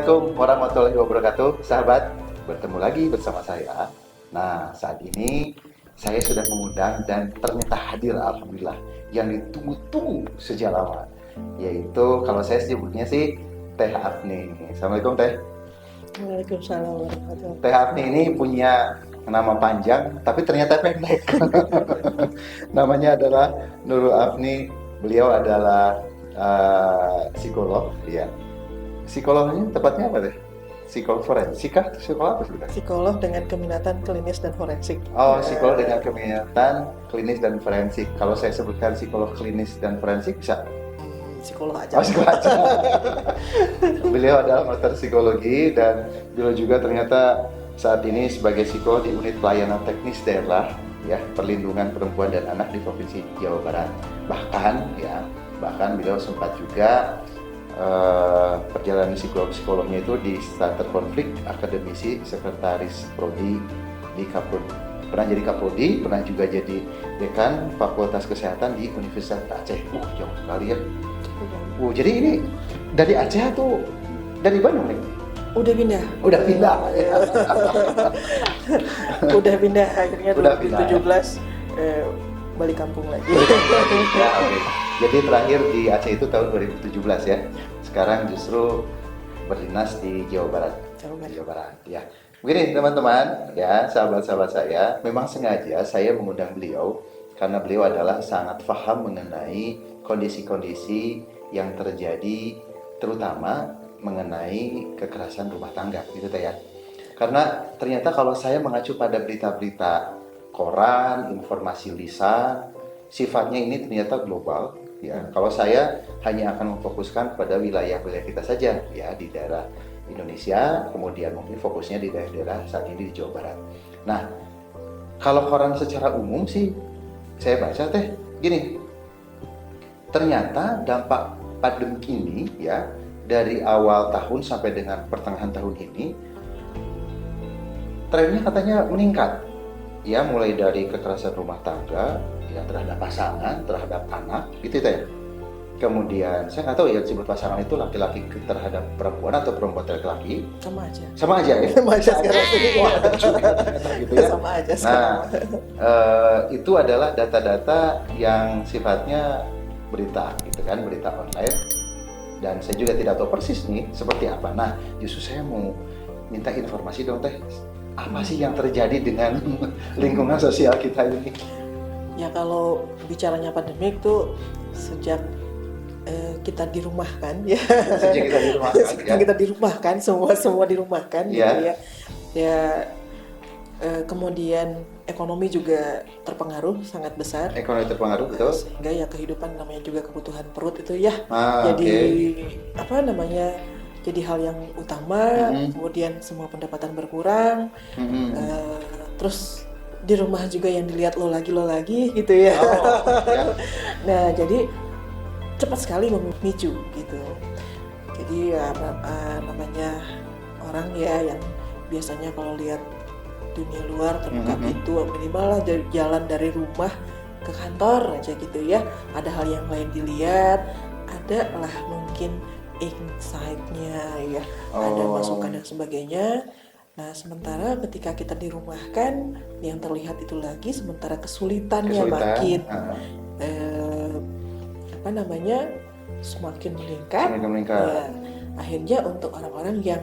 Assalamualaikum warahmatullahi wabarakatuh, sahabat. Bertemu lagi bersama saya. Nah, saat ini saya sudah mengundang dan ternyata hadir, alhamdulillah, yang ditunggu-tunggu sejak lama, yaitu kalau saya sebutnya sih Teh Afni. Assalamualaikum Teh. Waalaikumsalam warahmatullahi Teh Afni ini punya nama panjang, tapi ternyata pendek. Namanya adalah Nurul Afni. Beliau adalah psikolog, ya. Psikolognya tepatnya apa deh? Psikolog forensik kah? Psikolog apa sudah? Psikolog dengan keminatan klinis dan forensik. Oh, psikolog dengan keminatan klinis dan forensik. Kalau saya sebutkan psikolog klinis dan forensik bisa? Psikolog aja. Oh, psikolog aja. Beliau adalah master psikologi dan beliau juga ternyata saat ini sebagai psikolog di unit pelayanan teknis daerah, ya, perlindungan perempuan dan anak di Provinsi Jawa Barat. Bahkan beliau sempat juga perjalanan psikolognya itu di starter konflik, akademisi, sekretaris prodi di Kapolri, pernah jadi Kapolri, pernah juga jadi dekan Fakultas Kesehatan di Universitas Aceh. Jauh sekali ya. Jadi ini dari Aceh atau dari Bandung nih? Udah pindah. Udah pindah. Udah pindah akhirnya Udah pindah, 2017 balik kampung lagi. Ya, oke. Jadi terakhir di Aceh itu tahun 2017 ya. Sekarang justru berdinas di Jawa Barat. Jawa Barat, ya. Begini teman-teman, ya, sahabat-sahabat saya, memang sengaja saya mengundang beliau karena beliau adalah sangat paham mengenai kondisi-kondisi yang terjadi, terutama mengenai kekerasan rumah tangga, gitu ya. Karena ternyata kalau saya mengacu pada berita-berita koran, informasi lisan, sifatnya ini ternyata global, ya. Kalau saya hanya akan memfokuskan pada wilayah-wilayah kita saja, ya, di daerah Indonesia, kemudian mungkin fokusnya di daerah-daerah saat ini di Jawa Barat. Nah, kalau koran secara umum sih saya baca Teh gini, ternyata dampak pandemi ini, ya, dari awal tahun sampai dengan pertengahan tahun ini trennya katanya meningkat, ya, mulai dari kekerasan rumah tangga, ya, terhadap pasangan, terhadap anak, gitu ya. Kemudian saya nggak tahu ya disebut pasangan itu laki-laki terhadap perempuan atau perempuan terhadap laki. Sama aja. Sama aja ya. Sama aja sekarang ini. Gitu ya. Sama aja Nah, sekarang. itu adalah data-data yang sifatnya berita, gitu kan, berita online. Dan saya juga tidak tahu persis nih seperti apa. Nah, justru saya mau minta informasi dong Teh. Apa sih yang terjadi dengan lingkungan sosial kita ini? Ya kalau bicaranya pandemik tuh sejak kita dirumahkan ya. Sejak kita dirumahkan, ya. Kita dirumahkan, semua dirumahkan, Ya. gitu ya. Ya kemudian ekonomi juga terpengaruh sangat besar. Ekonomi terpengaruh, betul. Sehingga ya kehidupan namanya juga kebutuhan perut itu ya. Jadi apa namanya? Jadi hal yang utama. Kemudian semua pendapatan berkurang. Terus di rumah juga yang dilihat lo lagi gitu ya. Ya. Nah jadi cepat sekali memicu gitu. Jadi ya, namanya orang ya yang biasanya kalau lihat dunia luar terbuka pintu, minimal lah jalan dari rumah ke kantor aja gitu ya. Ada hal yang lain dilihat, ada lah mungkin insight-nya ya, ada masukan dan sebagainya. Nah sementara ketika kita dirumahkan, yang terlihat itu lagi, sementara kesulitannya makin semakin meningkat. Ya, akhirnya untuk orang-orang yang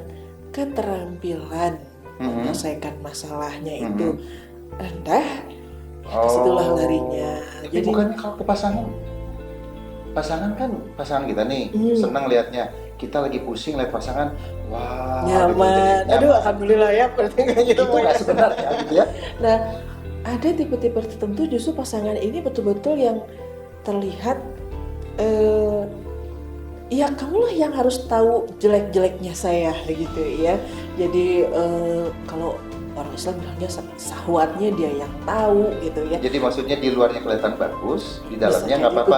keterampilan menyelesaikan masalahnya itu rendah, disitulah larinya. Jadi bukannya kalau ke pasangan kan pasangan kita nih senang lihatnya, kita lagi pusing lihat pasangan, wah, nyaman. Gitu, aduh alhamdulillah ya, berarti itu nggak sebenarnya gitu ya. Nah ada tipe-tipe tertentu justru pasangan ini betul-betul yang terlihat ya kamulah yang harus tahu jelek-jeleknya saya gitu ya. Jadi kalau orang Islam bilangnya sahwatnya dia yang tahu gitu ya. Jadi maksudnya di luarnya kelihatan bagus, di dalamnya nggak apa-apa,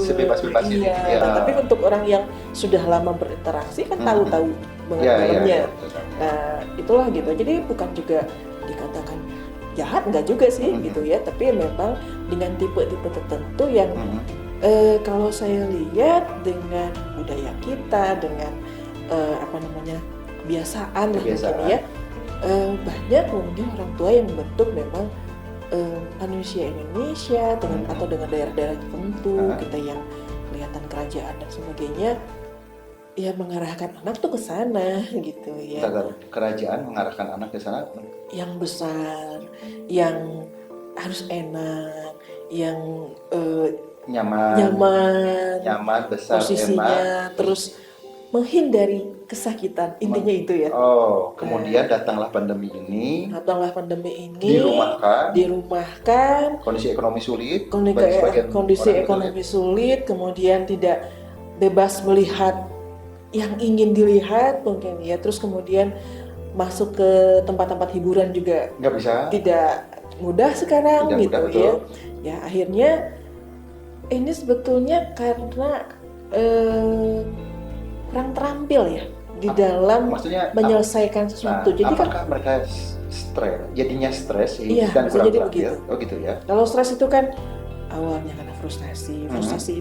sebebas-bebasnya. Iya, Ya. tapi untuk orang yang sudah lama berinteraksi kan tahu-tahu banget dalamnya. Nah itulah gitu. Jadi bukan juga dikatakan jahat, enggak juga sih gitu ya. Tapi memang dengan tipe-tipe tertentu yang kalau saya lihat dengan budaya kita, dengan kebiasaan lah Kebiasaan. mungkin ya. Banyak mungkin orang tua yang membentuk memang manusia Indonesia atau dengan daerah-daerah tertentu kita yang kelihatan kerajaan dan sebagainya, ya mengarahkan anak tuh ke sana gitu ya. Kerajaan mengarahkan anak ke sana Yang besar, yang harus enak, yang nyaman, besar, posisinya, enak. terus menghindari kesakitan, intinya itu ya. Kemudian datanglah pandemi ini, dirumahkan, kondisi ekonomi sulit, kemudian tidak bebas melihat yang ingin dilihat mungkin ya, terus kemudian masuk ke tempat-tempat hiburan juga nggak bisa, tidak mudah sekarang tidak gitu mudah, ya akhirnya ini sebetulnya karena kurang terampil ya di dalam menyelesaikan sesuatu. Jadi apakah mereka jadinya stres iya, dan bisa kurang jadi terampil? begitu. Oh gitu ya. Kalau stres itu kan awalnya karena frustasi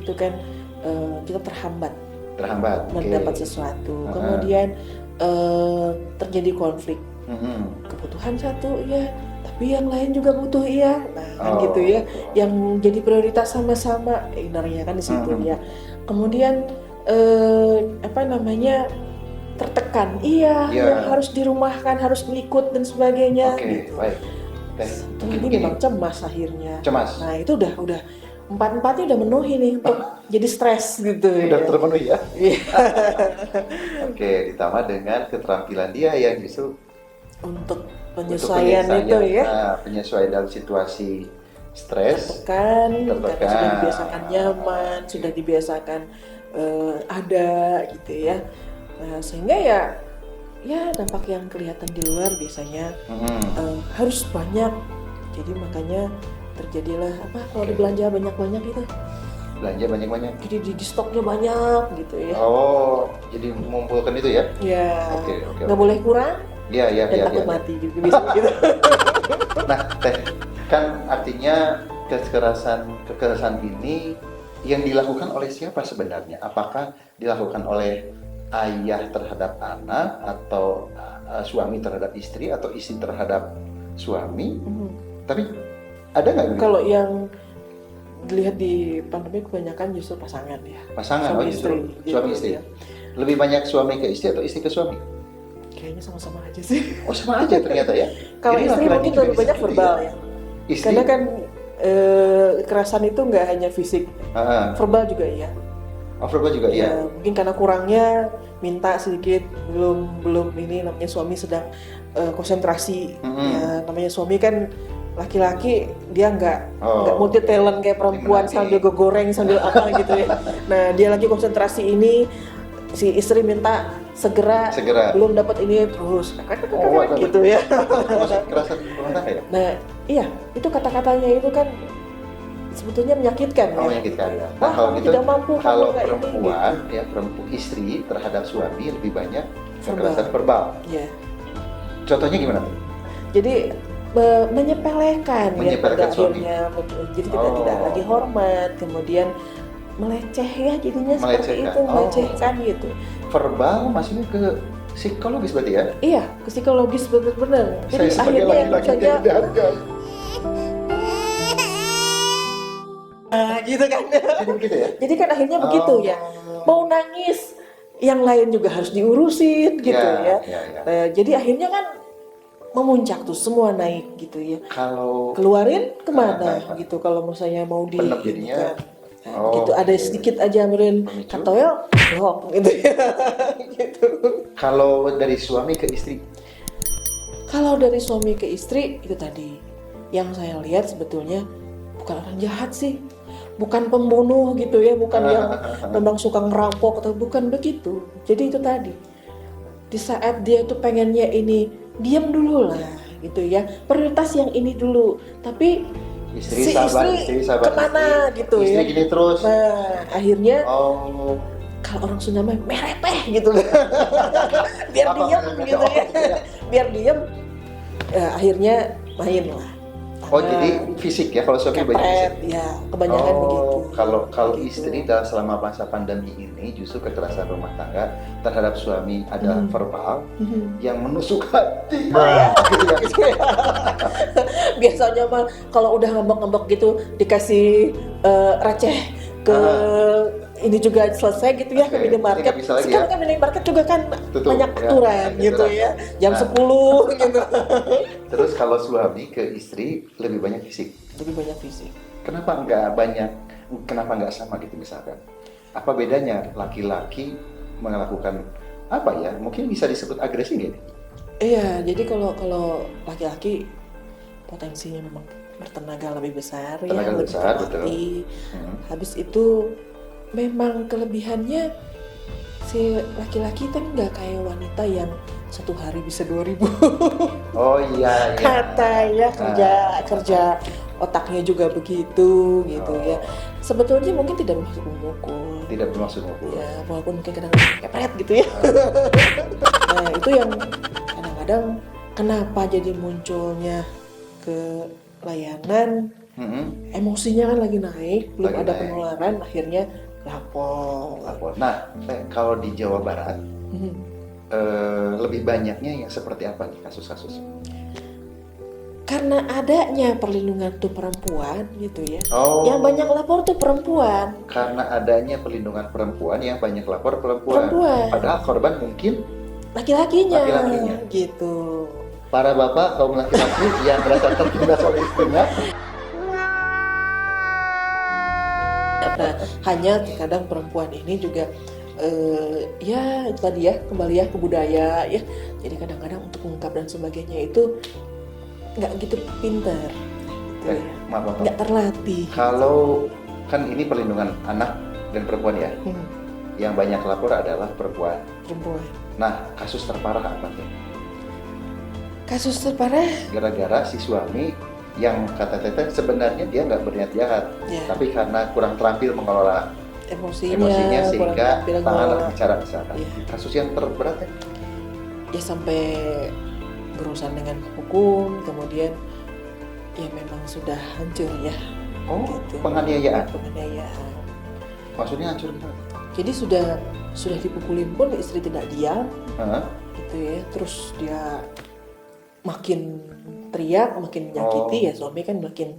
itu kan kita terhambat mendapat sesuatu, kemudian terjadi konflik, kebutuhan satu ya, tapi yang lain juga butuh ya, kan gitu ya, yang jadi prioritas sama-sama, innernya kan di situ ya. Kemudian tertekan, yang harus dirumahkan, harus ngikut dan sebagainya. Gitu. Baik. Ini memang cemas akhirnya. Cemas. Nah itu udah empat-empatnya udah menuhi nih untuk jadi stres gitu. Udah terpenuhi ya. Iya. Oke, ditambah dengan keterampilan dia yang justru untuk penyesuaian itu ya. Penyesuaian dalam situasi stres. Karena sudah dibiasakan nyaman, sudah dibiasakan ada gitu ya. Nah, sehingga ya dampak yang kelihatan di luar biasanya harus banyak. Jadi makanya terjadilah kalau dibelanja banyak-banyak gitu. Belanja banyak-banyak. Jadi di stoknya banyak gitu ya. Jadi mengumpulkan itu ya? Iya. Oke. Nggak boleh kurang. Iya. Dan takut mati juga bisa gitu. Nah, kan artinya kekerasan ini yang dilakukan oleh siapa sebenarnya? Apakah dilakukan oleh ayah terhadap anak, atau suami terhadap istri, atau istri terhadap suami? Tapi ada nggak? Kalau yang dilihat di pandemi kebanyakan justru pasangan ya. Pasangan, suami istri. Ya. Lebih banyak suami ke istri atau istri ke suami? Kayaknya sama-sama aja sih. Sama aja ternyata ya. Kalau istri mungkin lebih banyak verbal ya. Karena kan kekerasan itu nggak hanya fisik, verbal juga iya. Verbal juga iya. Mungkin karena kurangnya minta sedikit, belum ini namanya suami sedang konsentrasi. Ya, namanya suami kan laki-laki, dia nggak multi talent kayak perempuan sambil goreng sambil apa gitu ya. Nah dia lagi konsentrasi ini, si istri minta segera. Belum dapat ini terus gitu ya. Kekerasan rumah tangga ya? Nah iya, itu kata-katanya itu kan sebetulnya menyakitkan ya. Menyakitkan. Nah, kalau gitu, tidak mampu, kalau perempuan ini, ya istri terhadap suami lebih banyak kekerasan verbal. Iya. Contohnya gimana? Jadi menyepelekan ya pada akhirnya, jadi kita tidak lagi hormat, kemudian meleceh ya jadinya seperti itu, melecehkan gitu. Verbal maksudnya ke psikologis berarti ya? Iya, ke psikologis benar-benar. Jadi akhirnya saja gitu kan. Jadi kan akhirnya begitu ya. Mau nangis, yang lain juga harus diurusin gitu ya. Jadi akhirnya kan memuncak tuh, semua naik gitu ya. Kalau keluarin kemana gitu, kalau misalnya mau di jadinya, gitu ada sedikit aja mirin katoel blok gitu ya. Gitu. Kalau dari suami ke istri? Kalau dari suami ke istri itu tadi yang saya lihat sebetulnya bukan orang jahat sih, bukan pembunuh gitu ya, bukan yang memang suka ngerampok atau bukan begitu. Jadi itu tadi di saat dia tuh pengennya ini, diam dulu lah gitu ya, prioritas yang ini dulu, tapi istri sabar kemana gitu istri ya, gini terus. Nah akhirnya kalau orang Sunda mah merepeh gitu biar diam gitu ya, biar diam akhirnya main lah Oh, jadi fisik ya kalau suami banyak fisik. kepret, ya kebanyakan begitu. Kalau Begitu. istri selama masa pandemi ini justru kekerasan rumah tangga terhadap suami adalah verbal yang menusuk hati. Gitu ya. Biasanya mah kalau udah ngambek-ngambek gitu dikasih receh ke ini juga selesai gitu ya, Oke, ke minimarket. nggak bisa lagi Sekarang ya. kan minimarket juga kan Tutup, banyak ya, aturan banyak gitu aturan. ya. Jam Nah. 10 gitu. Terus kalau suami ke istri lebih banyak fisik. Lebih banyak fisik. Kenapa nggak sama gitu misalkan? Apa bedanya laki-laki melakukan apa ya? Mungkin bisa disebut agresi nggak nih? Iya, jadi kalau laki-laki potensinya memang bertenaga lebih besar, Tenaga ya, lebih lebih besar, betul. terlatih. Hmm. Habis itu memang kelebihannya si laki-laki kan nggak kayak wanita yang satu hari bisa 2.000. Oh iya, iya. Katanya kerja otaknya juga begitu gitu ya. Sebetulnya mungkin tidak bermaksud memukul. Tidak bermaksud memukul. Ya, walaupun mungkin kadang-kadang kepret gitu ya. Nah, itu yang kadang-kadang kenapa jadi munculnya ke layanan, emosinya kan lagi naik, belum Lagi ada naik. penularan, akhirnya lapor. Nah, kalau di Jawa Barat Mhm. lebih banyaknya yang seperti apa nih kasus-kasus? Karena adanya perlindungan tuh perempuan gitu ya. Oh. Yang banyak lapor tuh perempuan. Karena adanya perlindungan perempuan yang banyak lapor perempuan. Perempuan. Padahal korban mungkin Laki-lakinya Laki-lakinya. gitu. para bapak kaum laki-laki yang merasa tertindas oleh istrinya. Nah, hanya kadang perempuan ini juga ya itu tadi ya, kembali ya ke budaya ya. Jadi kadang-kadang untuk mengungkap dan sebagainya itu nggak gitu pinter gitu ya. Maaf. Nggak terlatih. Kalau kan ini perlindungan anak dan perempuan ya. Hmm, Yang banyak lapor adalah perempuan. perempuan. Nah, kasus terparah apa tuh? Kasus terparah Gara-gara si suami yang kata Teteh sebenarnya dia nggak berniat jahat, ya, tapi karena kurang terampil mengelola emosinya kurang sehingga terampil tangan mengelola. bicara misalkan. Iya. Kasus yang terberat ya? Ya sampai berurusan dengan hukum, kemudian ya memang sudah hancur ya. Oh, Gitu. penganiayaan. Penganiayaan. Maksudnya hancur gimana? Jadi sudah dipukulin pun istri tidak diam Hah? gitu ya. Terus dia makin teriak, makin menyakiti, ya suami kan makin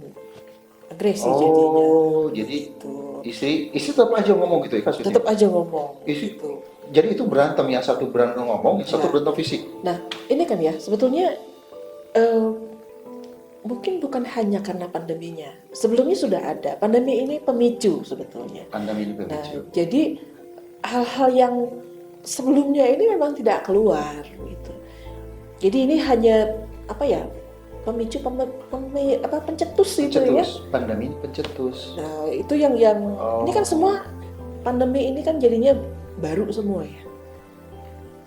agresi jadinya. Oh, jadi Gitu. istri tetap aja ngomong gitu ya kasusnya? Tetap aja ngomong. Istri, Gitu. jadi itu berantem, yang satu berantem ngomong, yang satu Ya. berantem fisik. Nah, ini kan ya sebetulnya mungkin bukan hanya karena pandeminya. Sebelumnya sudah ada. Pandemi ini pemicu sebetulnya. Pandemi ini Nah, pemicu. jadi hal-hal yang sebelumnya ini memang tidak keluar gitu. Jadi ini hanya apa ya? Pemicu pencetus gitu ya. Pencetus, pandemi ini pencetus. Nah, itu yang ini kan semua pandemi ini kan jadinya baru semua ya.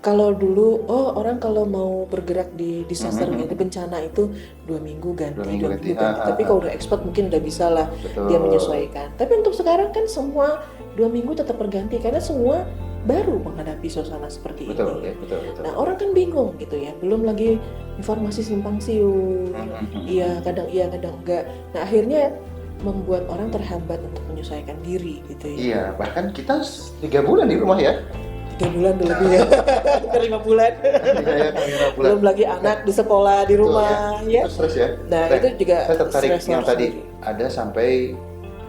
Kalau dulu orang kalau mau bergerak di disaster di bencana itu 2 minggu ganti, 2 minggu 2 ganti. minggu ganti. Tapi kalau udah expert mungkin udah bisa lah Betul. dia menyesuaikan. Tapi untuk sekarang kan semua 2 minggu tetap berganti karena semua baru menghadapi suasana seperti Betul, ini. ya, betul. Nah, orang kan bingung gitu ya. Belum lagi informasi simpang siur. Iya, kadang enggak. Nah, akhirnya membuat orang terhambat untuk menyesuaikan diri gitu ya. Iya, bahkan kita 3 bulan di rumah ya. 3 bulan udah lebih ya. 5 bulan. Iya, 5 bulan. Belum lagi anak di sekolah, di rumah, ya. Itu stres ya. Nah, Saya- itu juga saya tertarik stresor yang tadi sendiri. ada sampai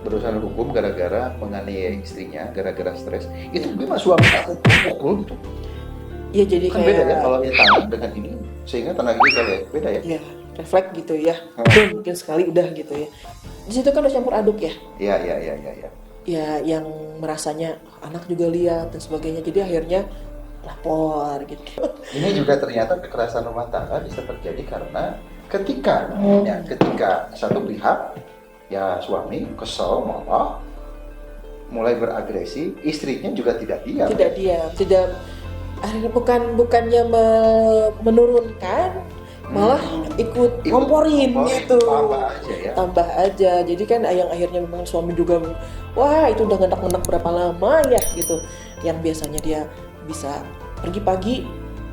berurusan hukum gara-gara menganiaya istrinya, gara-gara stres. Itu gimana suami aku pukul gitu. Ya jadi Kan kayak beda ya kalau ini tangan dengan ini, sehingga tenaga kita ya beda ya. ya refleks gitu ya. Mungkin sekali udah gitu ya. Di situ kan udah campur aduk ya. Iya. Ya yang merasanya anak juga lihat dan sebagainya. Jadi akhirnya lapor gitu. Ini juga ternyata kekerasan rumah tangga bisa terjadi karena ketika satu pihak ya suami kesel marah mulai beragresi, istrinya juga tidak diam. Tidak akhirnya bukannya menurunkan, malah ikut ngomporin gitu. Tambah aja ya. Tambah aja. Jadi kan yang akhirnya memang suami juga wah itu udah ngendak-ngendak berapa lama ya gitu. Yang biasanya dia bisa pergi pagi,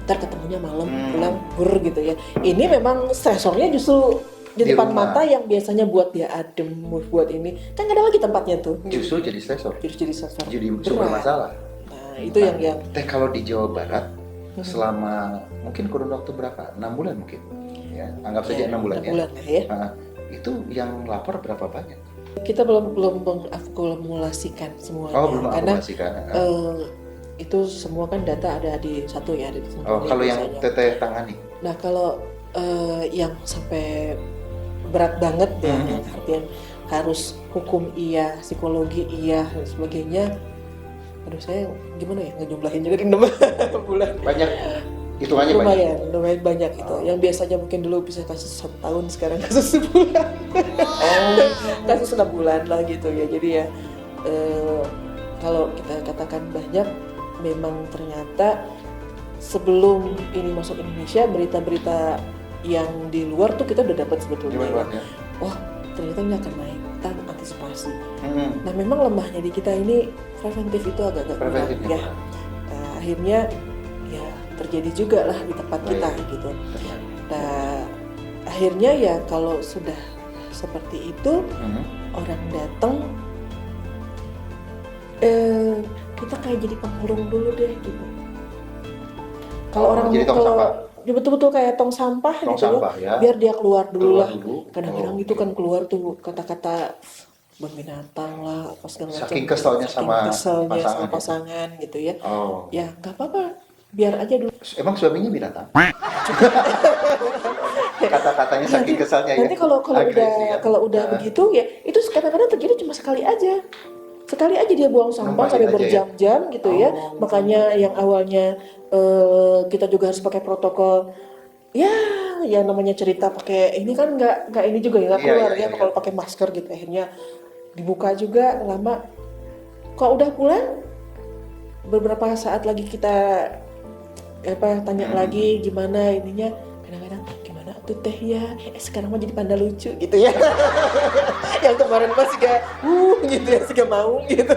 ntar ketemunya malam, pulang gitu ya. Ini memang stresornya justru di depan rumah. mata yang biasanya buat dia adem, buat ini kan nggak ada lagi tempatnya tuh. Justru jadi stresor. Jadi sasar. Jadi sumber Berat. masalah. Nah itu yang Teh kalau di Jawa Barat selama mungkin kurun waktu berapa? 6 bulan mungkin. Ya, anggap saja 6 bulan 6 ya. bulan ya. Nah, itu yang lapor berapa banyak? Kita belum mengakumulasikan semuanya. Oh, belum karena akumulasikan. itu semua kan data ada di satu ya, ada di Oh, kalau yang biasanya. teteh tangani. Nah kalau yang sampai berat banget ya, yang artian harus hukum iya, psikologi iya dan sebagainya. Aduh saya gimana ya ngejumlahin juga di 6 bulan. Banyak, hitungannya banyak. Lumayan banyak itu. Yang biasanya mungkin dulu bisa kasus 1 tahun, sekarang kasus sebulan. Kasus 6 bulan lah gitu ya. Jadi ya kalau kita katakan banyak, memang ternyata sebelum ini masuk Indonesia, berita-berita yang di luar tuh kita udah dapat sebetulnya. Gimana, Wah ternyata ini akan naik, kita antisipasi. Nah memang lemahnya di kita ini preventif itu agak-agak kurang ya. Nah, akhirnya ya terjadi juga lah di tempat kita gitu. Nah akhirnya ya kalau sudah seperti itu, orang datang, kita kayak jadi penghulung dulu deh gitu. Kalau orang jadi tong sampah. Ya betul-betul kayak tong sampah Tong gitu sampah, ya. biar dia keluar dulu lah. Dulu. Kadang-kadang itu kan keluar tuh kata-kata binatang lah, apa segala macam. Saking keselnya sama pasangan gitu ya. Oh. Ya nggak apa-apa, biar aja dulu. Emang suaminya binatang? Kata-katanya saking kesalnya ya. Nanti kalau udah begitu ya, itu kadang-kadang terjadi cuma sekali aja. Sekali aja dia buang sampah sampai berjam-jam gitu ya. Makanya yang awalnya kita juga harus pakai protokol. Ya, yang namanya cerita pakai ini kan nggak ini juga ya, nggak keluar ya kalau pakai masker gitu. Akhirnya dibuka juga lama. Kalau udah pulang, beberapa saat lagi kita tanya lagi gimana ininya, kadang-kadang gimana tuh teh ya, sekarang mah jadi panda lucu gitu ya. Yang kemarin masih gak gitu ya, masih gak mau gitu.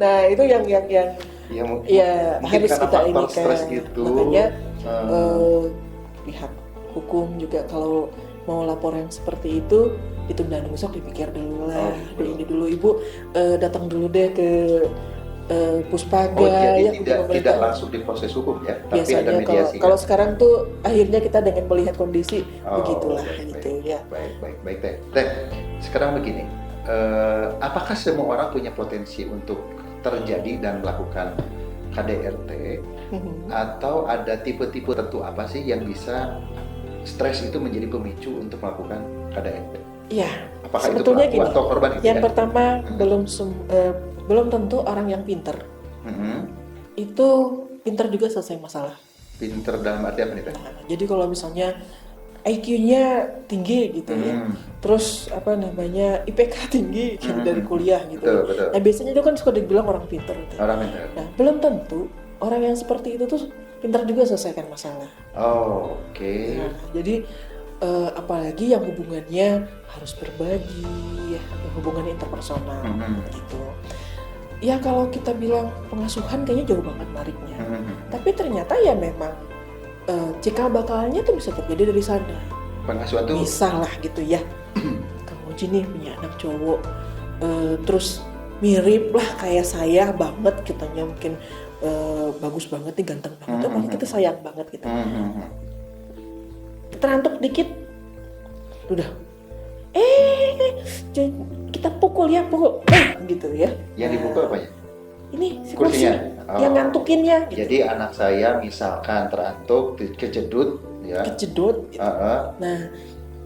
Nah itu yang harus kita ini kan gitu. Makanya pihak hukum juga kalau mau lapor yang seperti itu ditunda dulu, sok dipikir dulu lah. Ini dulu ibu datang dulu deh ke Puspaga. Jadi ya, tidak langsung diproses hukum ya, tapi biasanya ada mediasi. Kalau sekarang tuh akhirnya kita dengan melihat kondisi begitulah gitu ya. Baik Teh. Sekarang begini, apakah semua orang punya potensi untuk terjadi dan melakukan KDRT atau ada tipe-tipe tertentu apa sih yang bisa stres itu menjadi pemicu untuk melakukan KDRT? Iya. Apakah sebetulnya itu pelaku atau korban gitu yang ya? pertama belum tentu orang yang pinter itu pinter juga selesai masalah. Pinter dalam arti apa nih Teh? Nah, jadi kalau misalnya IQ-nya tinggi gitu ya, terus IPK tinggi gitu dari kuliah gitu. Betul. Nah biasanya itu kan suka dibilang orang pinter. Gitu. Orang pinter. Nah belum tentu orang yang seperti itu tuh pinter juga selesaikan masalah. Oke. Nah, jadi apalagi yang hubungannya harus berbagi, ya, hubungannya interpersonal gitu. Ya kalau kita bilang pengasuhan kayaknya jauh banget nariknya. Tapi ternyata ya memang cikal bakalnya tuh bisa terjadi dari sana. Pengasuhan tuh Misal lah gitu ya. Kamu nih punya anak cowok, terus mirip lah kayak saya banget, kitanya mungkin bagus banget nih, ganteng banget, makanya kita sayang banget gitu. Terantuk dikit, udah, kita pukul gitu ya. Yang dipukul apa ya? Ini si kursi yang ngantukinnya. Gitu. Jadi anak saya misalkan terantuk, kejedut, ya. Kejedut. Gitu. Nah,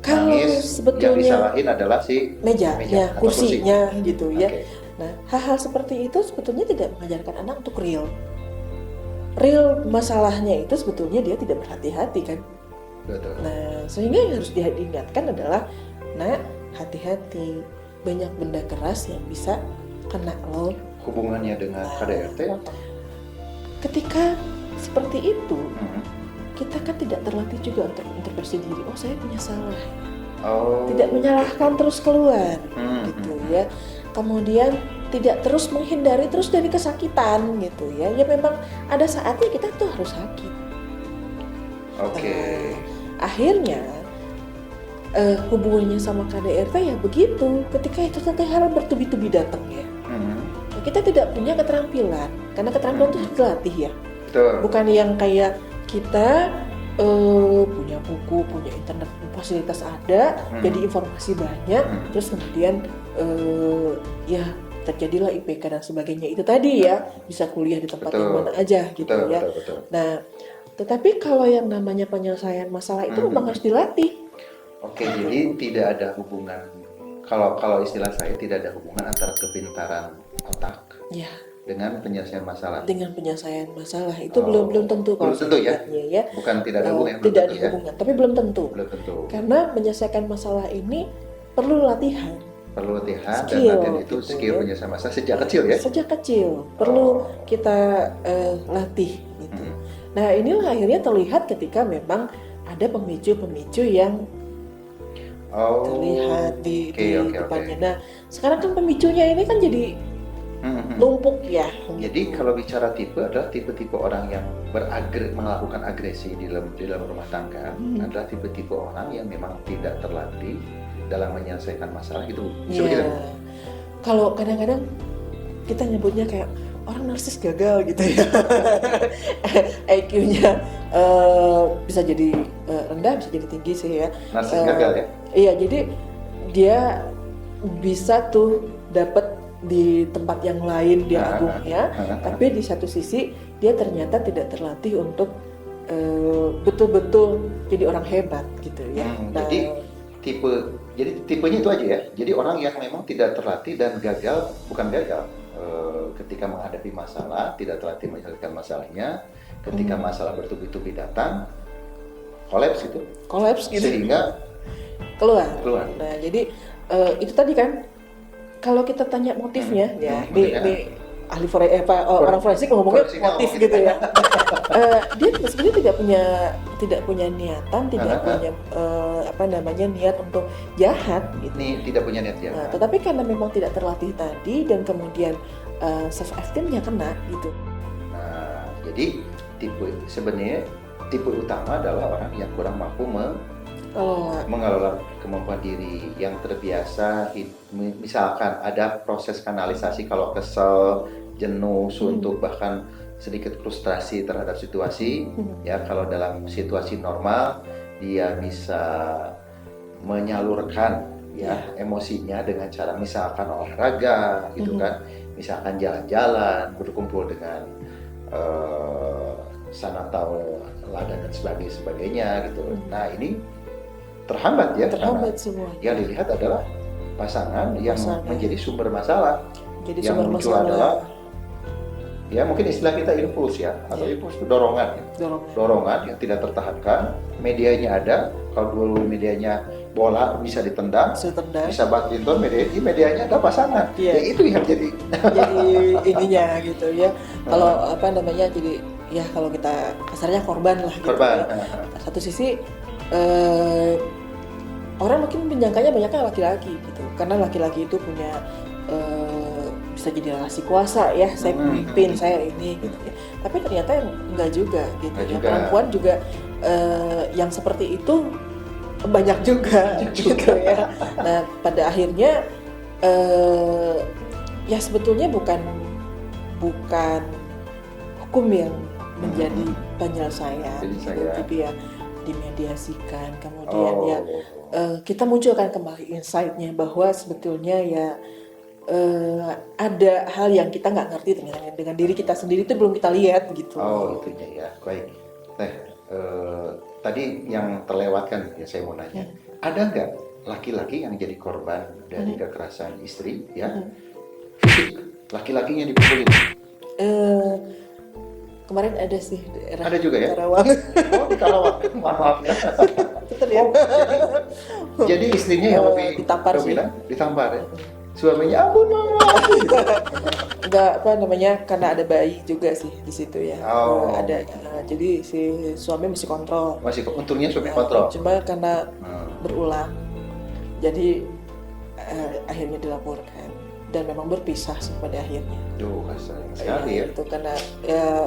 kalau nangis, sebetulnya yang disalahin adalah si mejanya, kursinya gitu ya. Okay. Nah, hal-hal seperti itu sebetulnya tidak mengajarkan anak untuk real masalahnya itu sebetulnya dia tidak berhati-hati kan. Betul. Nah, sehingga yang harus diingatkan adalah, nak, hati-hati, banyak benda keras yang bisa kena lo. Hubungannya dengan KDRT apa? Ketika seperti itu, kita kan tidak terlatih juga untuk introspeksi diri. Oh, saya punya salah. Tidak menyalahkan terus keluar, gitu ya. Kemudian tidak terus menghindari terus dari kesakitan, gitu ya. Ya memang ada saatnya kita tuh harus sakit. Oke. Akhirnya hubungannya sama KDRT ya begitu. Ketika itu nanti hal bertubi-tubi datang ya. Nah, kita tidak punya keterampilan karena keterampilan itu harus dilatih ya. Betul. Bukan yang kayak kita punya buku, punya internet, fasilitas ada, jadi informasi banyak, terus kemudian ya terjadilah IPK dan sebagainya itu tadi ya, bisa kuliah di tempat yang mana aja gitu ya. Betul. Nah, tetapi kalau yang namanya penyelesaian masalah itu memang harus dilatih. Oke, jadi tidak ada hubungan, kalau istilah saya tidak ada hubungan antara kepintaran otak Ya. dengan penyelesaian masalah. Dengan penyelesaian masalah itu belum tentu kalau Belum tentu ya? ya. Bukan tidak ada hubungan, Tidak ada hubungan, tapi belum tentu. Belum tentu. Karena menyelesaikan masalah ini perlu latihan. Perlu latihan dan Skill, latihan itu gitu skill ya. penyelesaian masalah sejak kecil ya? Sejak kecil perlu kita latih gitu. Nah, inilah akhirnya terlihat ketika memang ada pemicu-pemicu yang terlihat di depannya. Nah, sekarang kan pemicunya ini kan jadi numpuk ya. Jadi kalau bicara tipe adalah tipe-tipe orang yang melakukan agresi di dalam rumah tangga adalah tipe-tipe orang yang memang tidak terlatih dalam menyelesaikan masalah itu. Ya. Kalau kadang-kadang kita nyebutnya kayak orang narsis gagal gitu ya. IQ-nya bisa jadi rendah, bisa jadi tinggi sih ya. Narsis gagal ya? Iya, jadi dia bisa tuh dapat di tempat yang lain dia agungnya, tapi di satu sisi dia ternyata tidak terlatih untuk betul-betul jadi orang hebat gitu ya. Jadi tipenya itu aja ya. Jadi orang yang memang tidak terlatih dan gagal, bukan gagal ketika menghadapi masalah, tidak terlatih menyelesaikan masalahnya, ketika masalah bertubi-tubi datang, kolaps gitu. Sehingga keluar. Nah, jadi itu tadi kan kalau kita tanya motifnya ya, di ahli orang forensik ngomongnya motif gitu ya. Dia sebenarnya tidak punya niatan, tidak punya niat untuk jahat gitu. Ini tidak punya niat jahat. Nah, tetapi karena memang tidak terlatih tadi dan kemudian self esteemnya kena gitu. Nah, jadi sebenarnya tipe utama adalah orang yang kurang mampu mengelola kemampuan diri, yang terbiasa misalkan ada proses kanalisasi kalau kesel, jenuh, suntuk, bahkan sedikit frustrasi terhadap situasi. Ya, kalau dalam situasi normal dia bisa menyalurkan ya emosinya dengan cara misalkan olahraga gitu kan, misalkan jalan-jalan, berkumpul dengan sanatau lada dan sebagainya gitu. Nah, ini terhambat semua. Yang dilihat adalah pasangan yang menjadi sumber masalah. Jadi yang sumber muncul masalah adalah ya mungkin istilah kita impuls ya, atau impuls itu dorongan yang tidak tertahankan. Medianya ada, kalau dulu medianya bola bisa ditendang, bisa badminton, medianya ada pasangan. Ya itu yang jadi ininya gitu ya. Kalau jadi ya kalau kita kasarnya korban lah gitu. Korban. Ya. Satu sisi orang mungkin menyangkanya banyaknya laki-laki gitu, karena laki-laki itu punya bisa jadi relasi kuasa ya, saya pemimpin, saya ini gitu ya. Tapi ternyata enggak juga gitu ya. Perempuan juga yang seperti itu banyak juga gitu ya. Nah, pada akhirnya ya sebetulnya bukan hukum yang menjadi penyelesaian gitu, tapi ya dimediasikan, kemudian kita munculkan kembali insight-nya bahwa sebetulnya ya ada hal yang kita nggak ngerti dengan diri kita sendiri itu belum kita lihat gitu. Itunya ya, baik. Nah, tadi yang terlewatkan ya, saya mau nanya, ada nggak laki-laki yang jadi korban dari kekerasan istri ya? Fisik, laki-lakinya dipukulin? Kemarin ada sih daerah ada juga ya? Karawang. Di Karawang, maaf ya. Jadi istrinya yang lebih ditampar ya? Suaminya ampun mama. Enggak karena ada bayi juga sih di situ ya. Ada jadi si suami masih kontrol. Untungnya suami kontrol. Cuma karena berulang, jadi akhirnya dilaporkan dan memang berpisah sih pada akhirnya. Kasar sekali ya. Itu karena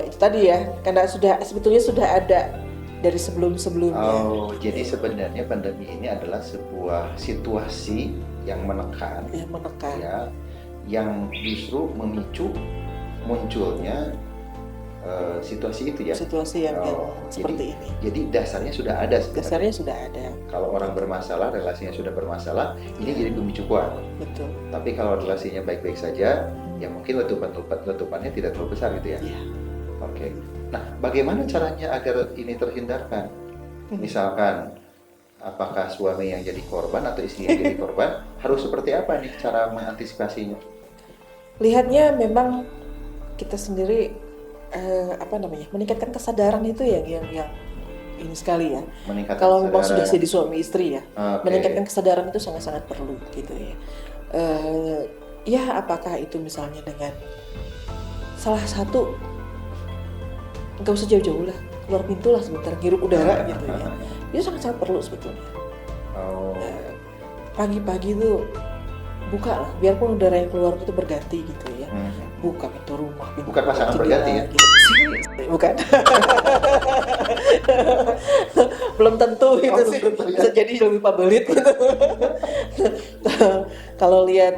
itu tadi ya, karena sebetulnya sudah ada dari sebelum-sebelumnya. Oh, jadi sebenarnya pandemi ini adalah sebuah situasi yang menekan, ya, yang justru memicu munculnya situasi itu ya. Situasi yang seperti ini. Jadi dasarnya sudah ada sebenarnya. Dasarnya sudah ada. Kalau orang bermasalah, relasinya sudah bermasalah, ini jadi pemicu kuat. Betul. Tapi kalau relasinya baik-baik saja, ya mungkin letupannya tidak terlalu besar gitu ya. Iya. Oke. Nah, bagaimana caranya agar ini terhindarkan? Misalkan, apakah suami yang jadi korban atau istri yang jadi korban, harus seperti apa nih cara mengantisipasinya? Lihatnya memang kita sendiri meningkatkan kesadaran itu yang ini sekali ya. Kalau memang sudah jadi suami istri ya, meningkatkan kesadaran itu sangat-sangat perlu gitu ya. Ya apakah itu misalnya dengan salah satu, nggak usah jauh-jauh lah, keluar pintu lah sebentar, hirup udara gitu ya. Itu sangat-sangat perlu sebetulnya. Pagi-pagi itu buka lah, biarpun udara yang keluar itu berganti gitu ya. Buka pintu rumah, bukan pasangan berganti ya? Gitu. Bukan. Belum tentu itu sih. Bisa jadi lebih pabelit gitu. Kalau lihat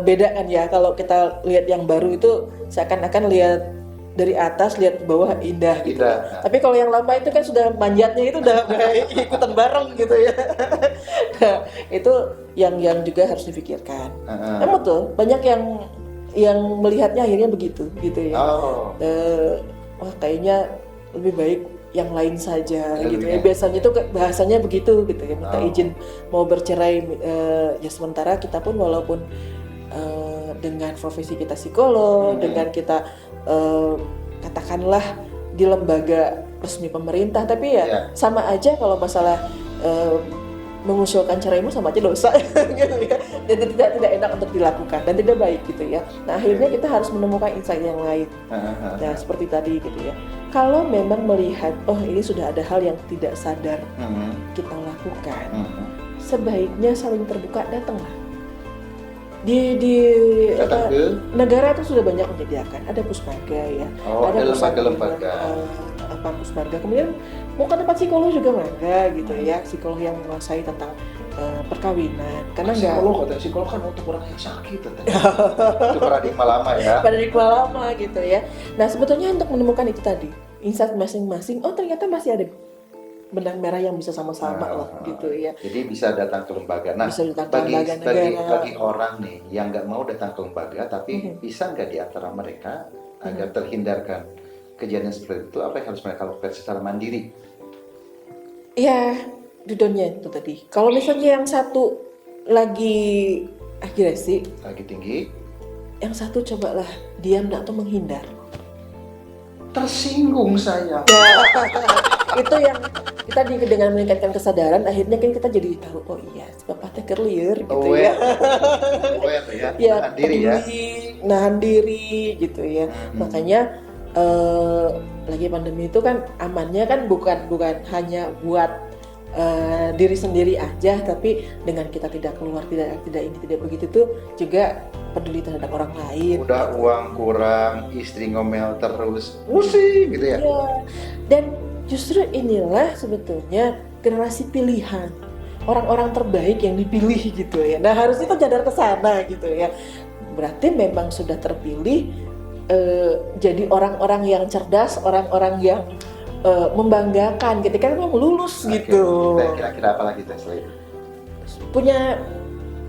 beda kan ya, kalau kita lihat yang baru itu seakan-akan lihat dari atas, lihat ke bawah indah gitu. Tapi kalau yang lama itu kan sudah manjatnya itu udah ikutan bareng gitu ya. Nah, itu yang juga harus dipikirkan. Emang tuh banyak yang melihatnya akhirnya begitu gitu ya. Wah kayaknya lebih baik yang lain saja gitu ya. Biasanya tuh bahasanya begitu gitu ya, minta izin mau bercerai ya, sementara kita pun walaupun dengan profesi kita psikolog, dengan kita katakanlah di lembaga resmi pemerintah, tapi ya sama aja kalau masalah mengusulkan ceraimu sama aja dosa gitu ya, dan tidak enak untuk dilakukan dan tidak baik gitu ya. Nah akhirnya kita harus menemukan insight yang lain. Nah seperti tadi gitu ya, kalau memang melihat oh ini sudah ada hal yang tidak sadar kita lakukan, sebaiknya saling terbuka, datanglah. Di negara itu sudah banyak menyediakan, ada puspaga ya, ada lembaga-lembaga. Puspaga, kemudian mau ke tempat psikolog juga mangga gitu ya, psikolog yang menguasai tentang perkawinan, karena psikolog kan untuk orang yang sakit itu paradigma lama ya, gitu ya. Nah sebetulnya untuk menemukan itu tadi insight masing-masing, oh ternyata masih ada benang merah yang bisa sama-sama lah gitu ya. Jadi bisa datang ke lembaga. Nah, bagi orang nih yang nggak mau datang ke lembaga, tapi bisa nggak di antara mereka agar terhindarkan kejadian seperti itu, apa yang harus mereka lakukan secara mandiri? Ya, dudonnya itu tadi. Kalau misalnya yang satu lagi agresi, lagi tinggi, yang satu cobalah diam atau menghindar. Tersinggung saya. Itu yang kita dengan meningkatkan kesadaran, akhirnya kan kita jadi tahu, oh iya, bapaknya clear gitu ya. Nahan diri gitu ya. Makanya lagi pandemi itu kan amannya kan bukan hanya buat diri sendiri aja, tapi dengan kita tidak keluar, tidak begitu tuh juga peduli terhadap orang lain. Udah uang kurang, istri ngomel terus, pusing gitu ya. Iya. Dan justru inilah sebetulnya generasi pilihan, orang-orang terbaik yang dipilih gitu ya. Nah harusnya itu sadar ke sana gitu ya. Berarti memang sudah terpilih jadi orang-orang yang cerdas, orang-orang yang membanggakan ketika memang lulus gitu. Kira-kira apa lagi selain punya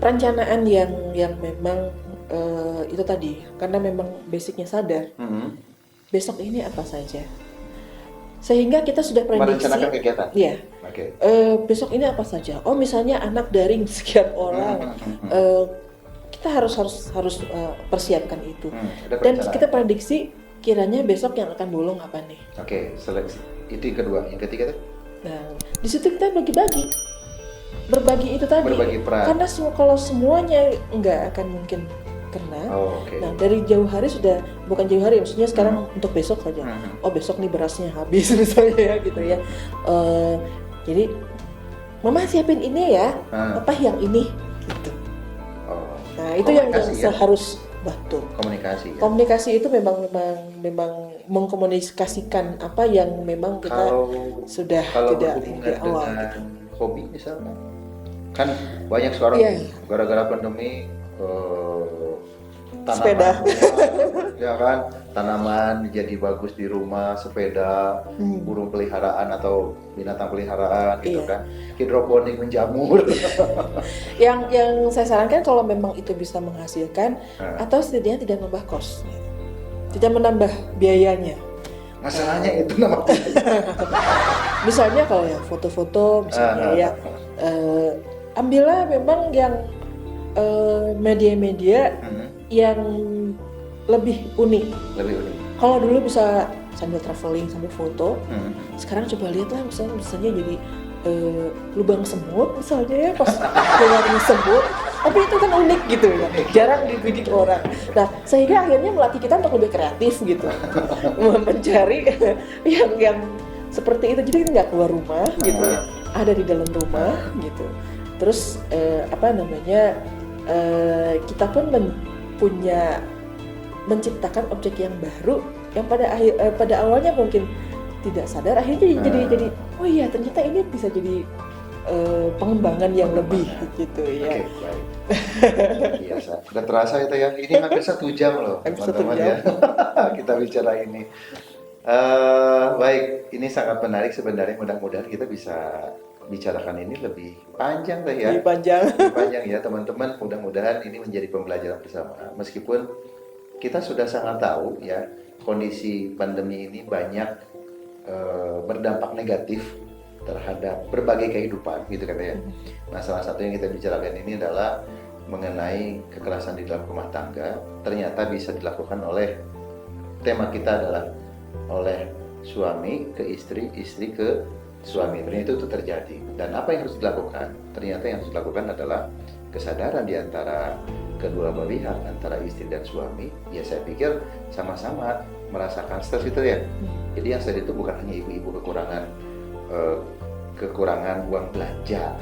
perencanaan yang memang itu tadi, karena memang basicnya sadar. Besok ini apa saja, sehingga kita sudah prediksi. Merencanakan kegiatan. Iya. Besok ini apa saja. Oh misalnya anak daring sekian orang. Kita harus persiapkan itu. Dan kita prediksi kiranya besok yang akan bolong apa nih. Seleksi. Itu yang kedua. Yang ketiga tuh? Nah, di situ kita berbagi itu tadi. Berbagi peran. Karena kalau semuanya nggak akan mungkin kena. Nah, dari jauh hari sudah, bukan jauh hari, maksudnya sekarang untuk besok saja. Oh, besok nih berasnya habis misalnya ya gitu ya. Jadi Mama siapin ini ya. Apa yang ini gitu. Nah, itu yang harus betul. Komunikasi ya. Komunikasi itu memang mengkomunikasikan apa yang memang kita sudah tidak berhubungan di awal dengan gitu. hobi misalnya, kan banyak sekarang gara-gara pandemi sepeda ya kan, tanaman jadi bagus di rumah, sepeda, burung peliharaan atau binatang peliharaan gitu kan, hidroponik menjamur. yang saya sarankan kalau memang itu bisa menghasilkan atau setidaknya tidak menambah kos, tidak menambah biayanya. Masalahnya itu nama misalnya kalau ya foto-foto misalnya ambillah memang yang media-media yang lebih unik. Kalau dulu bisa sambil traveling, sambil foto, sekarang coba lihatlah misalnya jadi lubang semut misalnya ya, pas keluarnya semut, tapi itu kan unik gitu ya, jarang dibidik orang. Nah, sehingga akhirnya melatih kita untuk lebih kreatif gitu, mencari yang seperti itu. Jadi kita nggak keluar rumah gitu, ada di dalam rumah gitu. Terus kita pun menciptakan objek yang baru yang pada awalnya mungkin tidak sadar, akhirnya jadi oh iya ternyata ini bisa jadi pengembangan yang lebih gitu ya. Baik. Biasa. Udah terasa itu ya. Ini hampir 1 jam loh teman-teman ya. Kita bicara ini. Baik, ini sangat menarik sebenarnya. Mudah-mudahan kita bisa bicarakan ini lebih panjang deh ya. Lebih panjang Ya teman-teman. Mudah-mudahan ini menjadi pembelajaran bersama. Meskipun kita sudah sangat tahu ya, kondisi pandemi ini banyak berdampak negatif terhadap berbagai kehidupan gitu katanya. Nah, salah satu yang kita bicarakan ini adalah mengenai kekerasan di dalam rumah tangga. Ternyata bisa dilakukan oleh, tema kita adalah oleh suami ke istri, istri ke suami. Ternyata itu terjadi. Dan apa yang harus dilakukan? Ternyata yang harus dilakukan adalah kesadaran di antara kedua belah pihak, antara istri dan suami. Ya saya pikir sama-sama merasakan stres itu ya. Jadi yang stres itu bukan hanya ibu-ibu kekurangan uang belanja.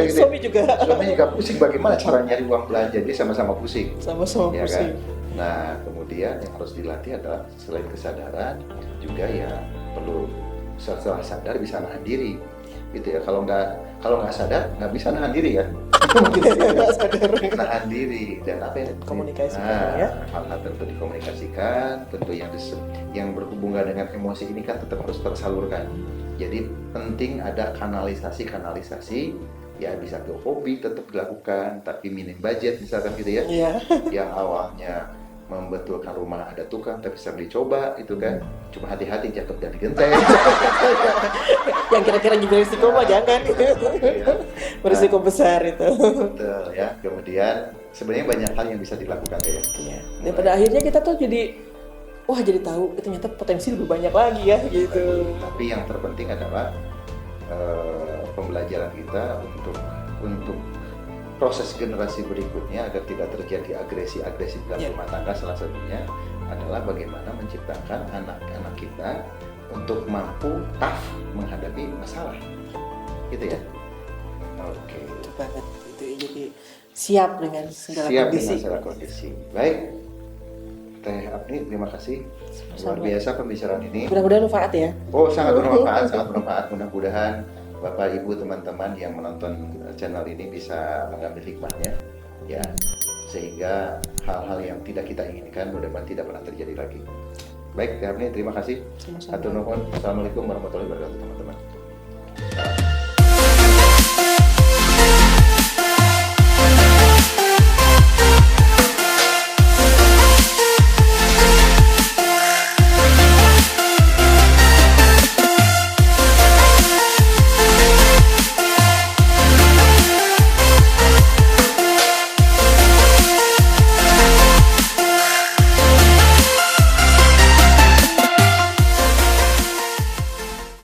Suami juga pusing bagaimana cara nyari uang belanja. Jadi sama-sama pusing. Sama-sama ya pusing. Kan? Nah, kemudian yang harus dilatih adalah selain kesadaran juga ya perlu setelah sadar bisa nahan diri. Gitu ya. Kalau nggak sadar nggak bisa nahan diri ya. Nahan diri dan apa ya? Komunikasikan ya. Hal-hal tentu dikomunikasikan, tentu yang berhubungan dengan emosi ini kan tetap harus tersalurkan. Jadi penting ada kanalisasi ya, bisa ke hobi tetap dilakukan tapi minim budget misalkan gitu ya. Yang awalnya membetulkan rumah ada tukang tapi sering dicoba itu kan, cuma hati-hati jatuh dari genteng. Yang kira-kira juga risiko mah jangan. Berisiko besar itu. Betul ya. Kemudian sebenarnya banyak hal yang bisa dilakukan ya. Iya. Dan pada akhirnya kita tuh jadi tahu ternyata potensi lebih banyak lagi ya gitu. Tapi yang terpenting adalah pembelajaran kita untuk proses generasi berikutnya agar tidak terjadi agresi dalam rumah tangga. Salah satunya adalah bagaimana menciptakan anak-anak kita untuk mampu tough menghadapi masalah, gitu ya. Oke. Itu banget itu, jadi siap dengan segala kondisi. Baik, Teh Apni, terima kasih. Luar biasa pembicaraan ini. Mudah-mudahan manfaat ya. Oh, sangat bermanfaat. Mudah-mudahan Bapak, Ibu, teman-teman yang menonton channel ini bisa mengambil hikmahnya, ya, sehingga hal-hal yang tidak kita inginkan mudah-mudahan tidak pernah terjadi lagi. Baik, Teh Apni, terima kasih. Sama-sama. Hatur nuhun. Assalamualaikum warahmatullahi wabarakatuh, teman-teman.